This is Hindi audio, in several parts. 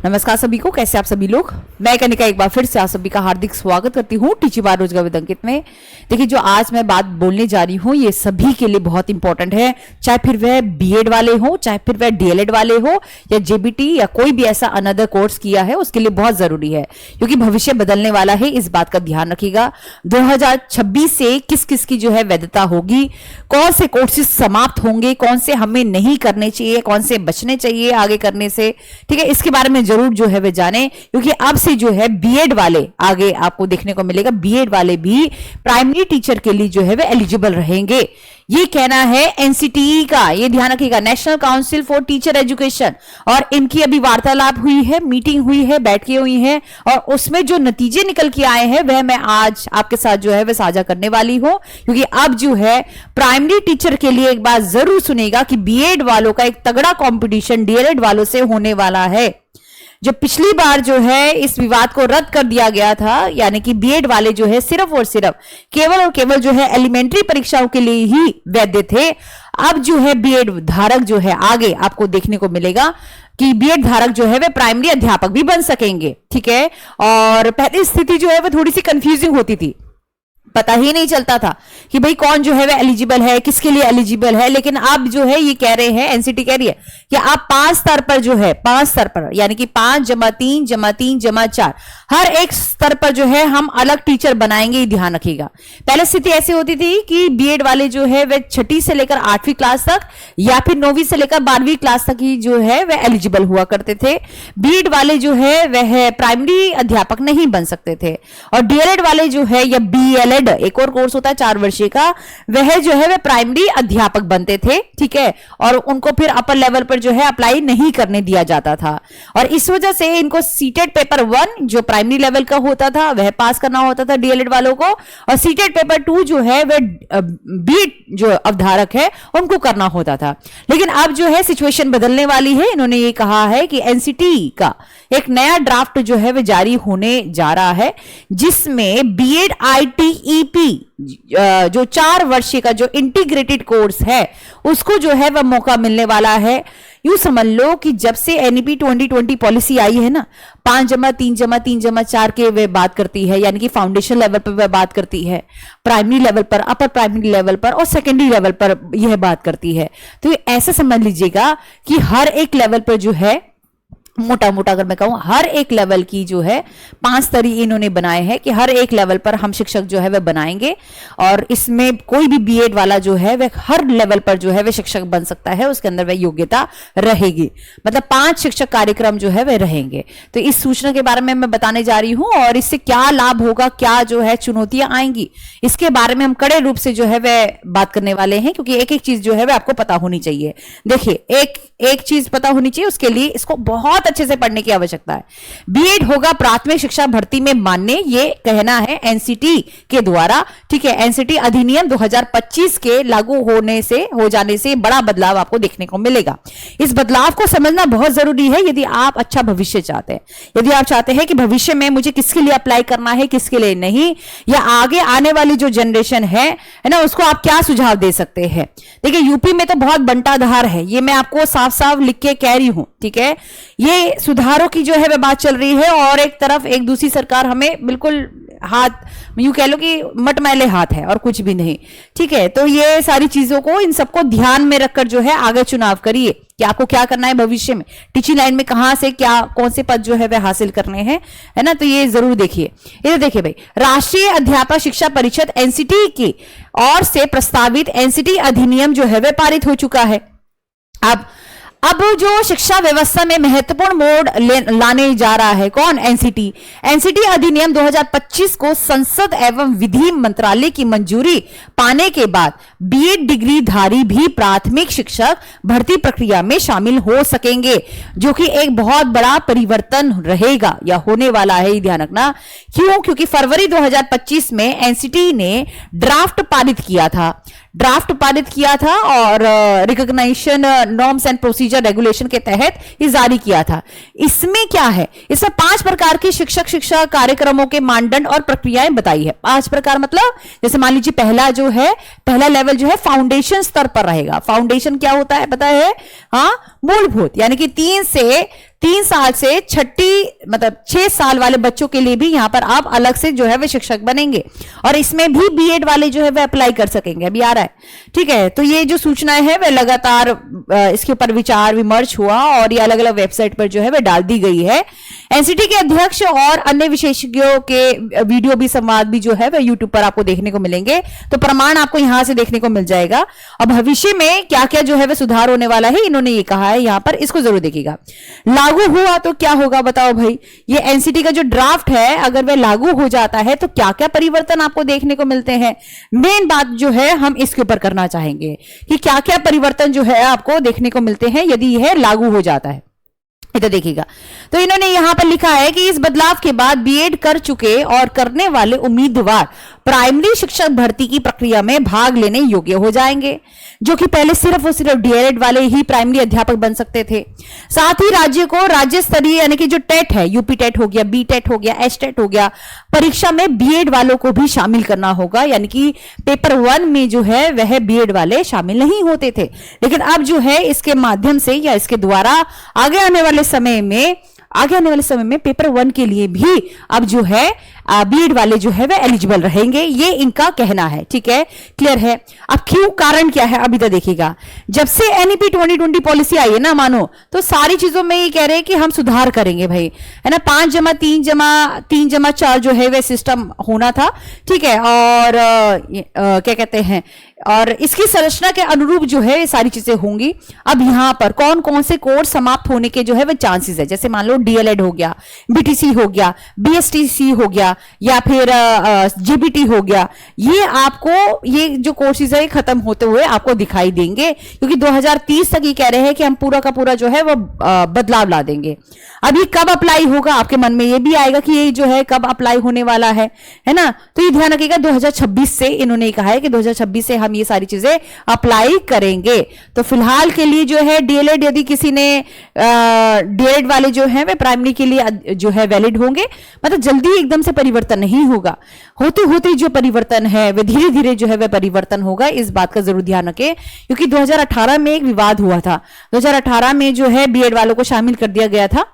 नमस्कार सभी को, कैसे आप सभी लोग। मैं कनिका एक बार फिर से आप सभी का हार्दिक स्वागत करती हूँ टीचिंग बाय रोजगार विद अंकित में। देखिए, जो आज मैं बात बोलने जा रही हूँ ये सभी के लिए बहुत इंपॉर्टेंट है, चाहे फिर वह बीएड वाले हो, चाहे फिर वह डीएलएड वाले हो, या जेबीटी या कोई भी ऐसा अनदर कोर्स किया है, उसके लिए बहुत जरूरी है क्योंकि भविष्य बदलने वाला है। इस बात का ध्यान रखिएगा। 2026 से किस किस की जो है वैधता होगी, कौन से कोर्सेज समाप्त होंगे, कौन से हमें नहीं करने चाहिए, कौन से बचने चाहिए आगे करने से, ठीक है, इसके बारे में जरूर जो है वे जाने, क्योंकि अब से जो है बीएड वाले आगे आपको देखने को मिलेगा, बीएड वाले भी प्राइमरी टीचर के लिए जो है वे एलिजिबल रहेंगे। ये कहना है एनसीटीई का, ये ध्यान रखिएगा, national council for teacher education. और इनकी अभी वार्तालाप हुई है, मीटिंग हुई है, बैठकें हुई हैं, और उसमें जो नतीजे निकल के आए हैं वह मैं आज आपके साथ जो है वह साझा करने वाली हूं। क्योंकि अब जो है प्राइमरी टीचर के लिए एक बात जरूर सुनेगा कि बीएड वालों का एक तगड़ा कंपटीशन डीएलएड वालों से होने वाला है। जो पिछली बार जो है इस विवाद को रद्द कर दिया गया था, यानी कि बीएड वाले जो है सिर्फ और सिर्फ केवल और केवल जो है एलिमेंट्री परीक्षाओं के लिए ही वैध थे। अब जो है बीएड धारक जो है आगे आपको देखने को मिलेगा कि बीएड धारक जो है वे प्राइमरी अध्यापक भी बन सकेंगे, ठीक है। और पहली स्थिति जो है वो थोड़ी सी कंफ्यूजिंग होती थी, पता ही नहीं चलता था कि भाई कौन जो है वह एलिजिबल है, किसके लिए एलिजिबल है। लेकिन अब जो है ये कह रहे हैं, एनसीटी कह रही है कि आप 5 स्तर पर जो है, 5 स्तर पर यानी कि 5+3+3+4 हर एक स्तर पर जो है हम अलग टीचर बनाएंगे। ये ध्यान रखिएगा। पहले स्थिति ऐसी होती थी कि बीएड वाले जो है वह 6ठी से लेकर 8वीं क्लास तक या फिर 9वीं से लेकर 12वीं क्लास तक ही जो है वह एलिजिबल हुआ करते थे। बीएड वाले जो है वह प्राइमरी अध्यापक नहीं बन सकते थे। और डीएलएड वाले जो है या बीएलएड, एक और कोर्स होता है 4 वर्षीय का, वह जो है वह प्राइमरी अध्यापक बनते थे, ठीक है। और उनको फिर अपर लेवल पर जो है अप्लाई नहीं करने दिया जाता था। और इस वजह से इनको सीटेड पेपर 1 जो प्राइमरी लेवल का होता था वह पास करना होता था डीएलएड वालों को, और सीटेड पेपर 2 जो है वह बीएड जो अवधारक है उनको करना होता था। लेकिन अब जो है सिचुएशन बदलने वाली है। इन्होंने ये कहा है कि एनसीटी का एक नया ड्राफ्ट जो है वह जारी होने जा रहा है, जिसमें बीएड आईटीईपी जो 4 वर्षीय का जो इंटीग्रेटेड कोर्स है उसको जो है वह मौका मिलने वाला है। यूं समझ लो कि जब से एनईपी 2020 पॉलिसी आई है ना, 5+3+3+4 के वे बात करती है, यानी कि फाउंडेशन लेवल पर वह बात करती है, प्राइमरी लेवल पर, अपर प्राइमरी लेवल पर और सेकेंडरी लेवल पर यह बात करती है। तो ऐसा समझ लीजिएगा कि हर एक लेवल पर जो है, मोटा मोटा अगर मैं कहूं, हर एक लेवल की जो है 5 तरीके इन्होंने बनाए हैं कि हर एक लेवल पर हम शिक्षक जो है वह बनाएंगे। और इसमें कोई भी बीएड वाला जो है वह हर लेवल पर जो है वह शिक्षक बन सकता है, उसके अंदर वह योग्यता रहेगी। मतलब 5 शिक्षक कार्यक्रम जो है वह रहेंगे। तो इस सूचना के बारे में मैं बताने जा रही हूं, और इससे क्या लाभ होगा, क्या जो है चुनौतियां आएंगी, इसके बारे में हम कड़े रूप से जो है वह बात करने वाले हैं। क्योंकि एक एक चीज जो है वह आपको पता होनी चाहिए। देखिए, एक चीज पता होनी चाहिए, उसके लिए इसको बहुत अच्छे से पढ़ने की आवश्यकता है। बीएड होगा प्राथमिक शिक्षा भर्ती में मान्य, ये कहना है एनसीटी के द्वारा, ठीक है। एनसीटी अधिनियम 2025 के लागू हो जाने से बड़ा बदलाव आपको देखने को मिलेगा। इस बदलाव को समझना बहुत जरूरी है यदि आप अच्छा भविष्य चाहते हैं। यदि आप चाहते हैं कि भविष्य में मुझे किसके लिए अप्लाई करना है, किसके लिए नहीं, या आगे आने वाली जो जनरेशन है ना, उसको आप क्या सुझाव दे सकते हैं। देखिए, यूपी में तो बहुत बंटाधार है, ये मैं आपको साफ साफ लिख के कह रही हूं, ठीक है। ये सुधारों की जो है वह बात चल रही है, और एक तरफ एक दूसरी सरकार हमें बिल्कुल हाथ, यूं कह लो कि मटमैले हाथ है और कुछ भी नहीं, ठीक है। तो ये सारी चीजों को, इन सबको ध्यान में रखकर जो है आगे चुनाव करिए कि आपको क्या करना है भविष्य में, टीचिंग लाइन में कहां से क्या, कौन से पद जो है वह हासिल करने हैं, है ना। तो ये जरूर देखिए। इधर देखिए भाई, राष्ट्रीय अध्यापक शिक्षा परिषद एनसीटी की ओर से प्रस्तावित एनसीटी अधिनियम जो है वह पारित हो चुका है। अब जो शिक्षा व्यवस्था में महत्वपूर्ण मोड़ लाने जा रहा है कौन, एनसीटी। एनसीटी अधिनियम 2025 को संसद एवं विधि मंत्रालय की मंजूरी पाने के बाद बीएड डिग्री धारी भी प्राथमिक शिक्षक भर्ती प्रक्रिया में शामिल हो सकेंगे, जो कि एक बहुत बड़ा परिवर्तन रहेगा या होने वाला है। ध्यान रखना, क्यों? क्योंकि फरवरी 2025 में एनसीटी ने ड्राफ्ट पारित किया था और recognition norms and procedure regulation के तहत ये जारी किया था। इसमें क्या है, इसमें 5 प्रकार के शिक्षक शिक्षा कार्यक्रमों के मानदंड और प्रक्रियाएं बताई है। 5 प्रकार मतलब, जैसे मान लीजिए पहला लेवल जो है फाउंडेशन स्तर पर रहेगा। फाउंडेशन क्या होता है पता है? हाँ, मूलभूत, यानी कि 3 से 3 साल से छठी मतलब 6 साल वाले बच्चों के लिए भी यहाँ पर आप अलग से जो है वे शिक्षक बनेंगे और इसमें भी बीएड वाले जो है वे अप्लाई कर सकेंगे, अभी आ रहा है। ठीक है, तो ये जो सूचनाएं है वे लगातार इसके ऊपर विचार विमर्श हुआ और ये अलग अलग वेबसाइट पर जो है वे डाल दी गई है। एनसीटी के अध्यक्ष और अन्य विशेषज्ञों के वीडियो भी संवाद भी जो है वह यूट्यूब पर आपको देखने को मिलेंगे, तो प्रमाण आपको यहां से देखने को मिल जाएगा। और भविष्य में क्या क्या जो है वह सुधार होने वाला है इन्होंने ये कहा है यहां पर, इसको जरूर देखिएगा। लागू हुआ तो क्या होगा बताओ भाई, ये एनसीटी का जो ड्राफ्ट है अगर वह लागू हो जाता है तो क्या क्या परिवर्तन आपको देखने को मिलते हैं, मेन बात जो है हम इसके ऊपर करना चाहेंगे कि क्या क्या परिवर्तन जो है आपको देखने को मिलते हैं यदि यह लागू हो जाता है। तो देखिएगा, तो इन्होंने यहां पर लिखा है कि इस बदलाव के बाद बीएड कर चुके और करने वाले उम्मीदवार प्राइमरी शिक्षक भर्ती की प्रक्रिया में भाग लेने योग्य हो जाएंगे, जो कि पहले सिर्फ और सिर्फ डीएलएड वाले ही प्राइमरी अध्यापक बन सकते थे। साथ ही राज्य को राज्य स्तरीय यानी कि जो टेट है, यूपी टेट हो गया, बी टेट हो गया, एच टेट हो गया, परीक्षा में बीएड वालों को भी शामिल करना होगा, यानी कि पेपर 1 में जो है वह बीएड वाले शामिल नहीं होते थे, लेकिन अब जो है इसके माध्यम से या इसके द्वारा आगे आने वाले समय में पेपर 1 के लिए भी अब जो है बीएड वाले जो है वे एलिजिबल रहेंगे, ये इनका कहना है। ठीक है, क्लियर है। अब क्यों, कारण क्या है अभी तो देखिएगा। जब से एनईपी 2020 पॉलिसी आई है ना मानो, तो सारी चीजों में ये कह रहे हैं कि हम सुधार करेंगे भाई, है ना। 5+3+3+4 जो है वे सिस्टम होना था। ठीक है, और क्या कहते हैं, और इसकी संरचना के अनुरूप जो है ये सारी चीजें होंगी। अब यहां पर कौन कौन से कोर्स समाप्त होने के जो है वो चांसेस है, जैसे मान लो डीएलएड हो गया, बीटीसी हो गया, बीएसटीसी हो गया, या फिर जीबीटी हो गया, ये आपको ये जो कोर्सेज है खत्म होते हुए आपको दिखाई देंगे, क्योंकि 2030 तक ये कह रहे हैं कि हम पूरा का पूरा जो है वो बदलाव ला देंगे। अभी कब अप्लाई होगा आपके मन में ये भी आएगा कि ये जो है कब अप्लाई होने वाला है ना, तो ये ध्यान रखिएगा 2026 से इन्होंने कहा है कि 2026 से हम ये सारी चीजें अप्लाई करेंगे। तो फिलहाल के लिए जो है डीएलएड, यदि किसी ने डीएलएड वाले जो है वे प्राइमरी के लिए जो है वैलिड होंगे, मतलब जल्दी एकदम से परिवर्तन नहीं होगा, होते होते जो परिवर्तन है वह धीरे धीरे जो है वह परिवर्तन होगा, इस बात का जरूर ध्यान रखें। क्योंकि 2018 में एक विवाद हुआ था, 2018 में जो है बीएड वालों को शामिल कर दिया गया था,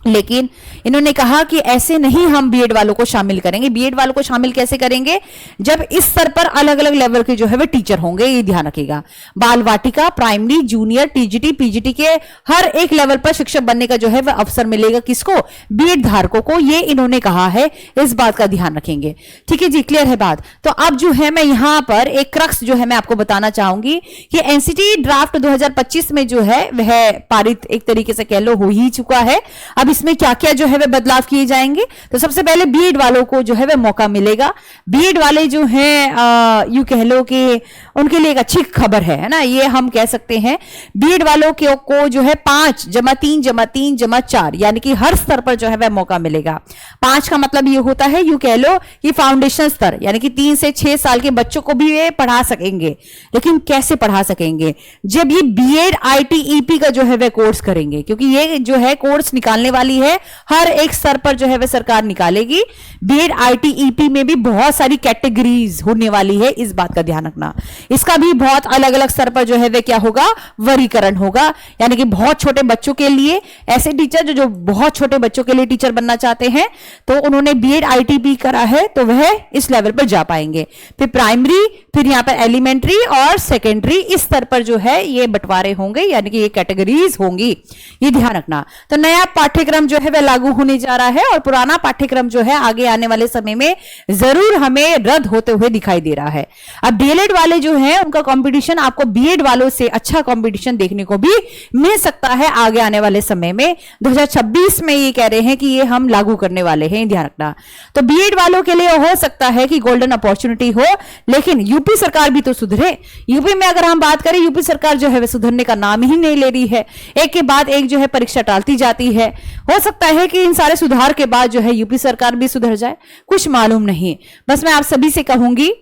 लेकिन इन्होंने कहा कि ऐसे नहीं हम बीएड वालों को शामिल करेंगे। बीएड वालों को शामिल कैसे करेंगे, जब इस स्तर पर अलग अलग लेवल के जो है वे टीचर होंगे, ये ध्यान रखिएगा। बाल वाटिका, प्राइमरी, जूनियर, टीजीटी, पीजीटी के हर एक लेवल पर शिक्षक बनने का जो है वह अवसर मिलेगा किसको, बीएड धारकों को, ये इन्होंने कहा है, इस बात का ध्यान रखेंगे। ठीक है जी, क्लियर है बात। तो अब जो है मैं यहां पर एक क्रक्स जो है मैं आपको बताना चाहूंगी कि एनसीटी ड्राफ्ट 2025 में जो है वह पारित एक तरीके से कह लो हो ही चुका है। अब इसमें क्या क्या जो है वे बदलाव किए जाएंगे, तो सबसे पहले बीएड वालों को जो है वह मौका मिलेगा। बीएड वाले जो हैं यूं कह लो कि उनके लिए एक अच्छी खबर है ना, ये हम कह सकते हैं। बीएड वालों को जो है 5+3+3+4 यानी कि हर स्तर पर जो है वह मौका मिलेगा। 5 का मतलब ये होता है, यूं कह लो कि फाउंडेशन स्तर, यानी कि 3 से 6 साल के बच्चों को भी ये पढ़ा सकेंगे। लेकिन कैसे पढ़ा सकेंगे, जब ये बीएड आईटीईपी का जो है वह कोर्स करेंगे, क्योंकि ये जो है कोर्स निकालने वाली है, हर एक स्तर पर जो है वह सरकार निकालेगी। बीएड आईटीईपी में भी बहुत सारी कैटेगरीज होने वाली है, इस बात का ध्यान रखना। इसका भी बहुत अलग अलग स्तर पर जो है वह क्या होगा, वर्गीकरण होगा, यानी कि बहुत छोटे बच्चों के लिए ऐसे टीचर जो बहुत छोटे बच्चों के लिए टीचर बनना चाहते हैं, तो उन्होंने बीएड आईटीईपी करा है तो वह इस लेवल पर जा पाएंगे। फिर प्राइमरी, फिर यहां पर एलिमेंट्री और सेकेंडरी, इस स्तर पर जो है ये बंटवारे होंगे, यानी कि ये कैटेगरीज होंगी, ये ध्यान रखना। तो नया पाठ्यक्रम जो है वह लागू होने जा रहा है और पुराना पाठ्यक्रम जो है आगे आने वाले समय में जरूर हमें रद्द होते हुए दिखाई दे रहा है। अब डीएलएड वाले जो है उनका कंपटीशन आपको बीएड वालों से अच्छा कंपटीशन देखने को भी मिल सकता है आगे आने वाले समय में। 2026 में ये कह रहे हैं कि ये हम लागू करने वाले हैं, ध्यान रखना। तो बीएड वालों के लिए हो सकता है कि गोल्डन अपॉर्चुनिटी हो, लेकिन यूपी सरकार भी तो सुधरे। यूपी में अगर हम बात करें, यूपी सरकार जो है वह सुधरने का नाम ही नहीं ले रही है, एक के बाद एक जो है परीक्षा टालती जाती है। हो सकता है कि इन सारे सुधार के बाद जो है यूपी सरकार भी सुधर जाए, कुछ मालूम नहीं। बस मैं आप सभी से कहूंगी,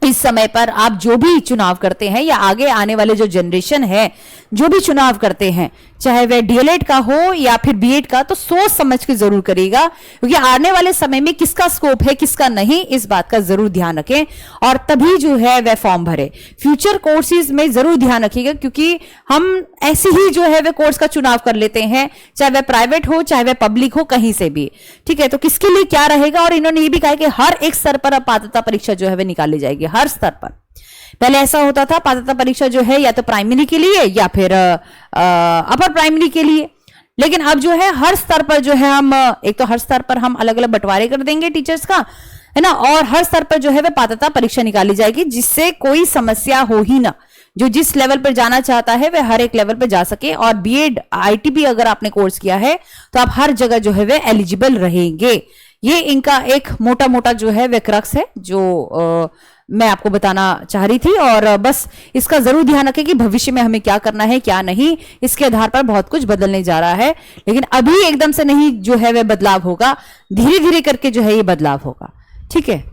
इस समय पर आप जो भी चुनाव करते हैं या आगे आने वाले जो जनरेशन है जो भी चुनाव करते हैं, चाहे वह डीएलएड का हो या फिर बीएड का, तो सोच समझ के जरूर करिएगा, क्योंकि आने वाले समय में किसका स्कोप है किसका नहीं, इस बात का जरूर ध्यान रखें और तभी जो है वह फॉर्म भरे। फ्यूचर कोर्सेज में जरूर ध्यान रखिएगा, क्योंकि हम ऐसे ही जो है वह कोर्स का चुनाव कर लेते हैं, चाहे वह प्राइवेट हो चाहे वह पब्लिक हो, कहीं से भी, ठीक है। तो किसके लिए क्या रहेगा, और इन्होंने ये भी कहा कि हर एक स्तर पर पात्रता परीक्षा जो है वह निकाली जाएगी, हर स्तर पर। पहले ऐसा होता था पात्रता परीक्षा जो है या तो प्राइमरी के लिए या फिर अपर प्राइमरी के लिए, लेकिन अब जो है हर स्तर पर जो है हम एक तो हर स्तर पर हम अलग अलग बंटवारे कर देंगे टीचर्स का, है ना, और हर स्तर पर जो है वह पात्रता परीक्षा निकाली जाएगी, जिससे कोई समस्या हो ही ना। जो जिस लेवल पर जाना चाहता है वह हर एक लेवल पर जा सके। और बीएड आईटीबी अगर आपने कोर्स किया है तो आप हर जगह जो है वह एलिजिबल रहेंगे। ये इनका एक मोटा मोटा जो है वह क्रक्स है जो मैं आपको बताना चाह रही थी। और बस इसका जरूर ध्यान रखें कि भविष्य में हमें क्या करना है क्या नहीं, इसके आधार पर बहुत कुछ बदलने जा रहा है, लेकिन अभी एकदम से नहीं जो है वह बदलाव होगा, धीरे धीरे करके जो है ये बदलाव होगा, ठीक है।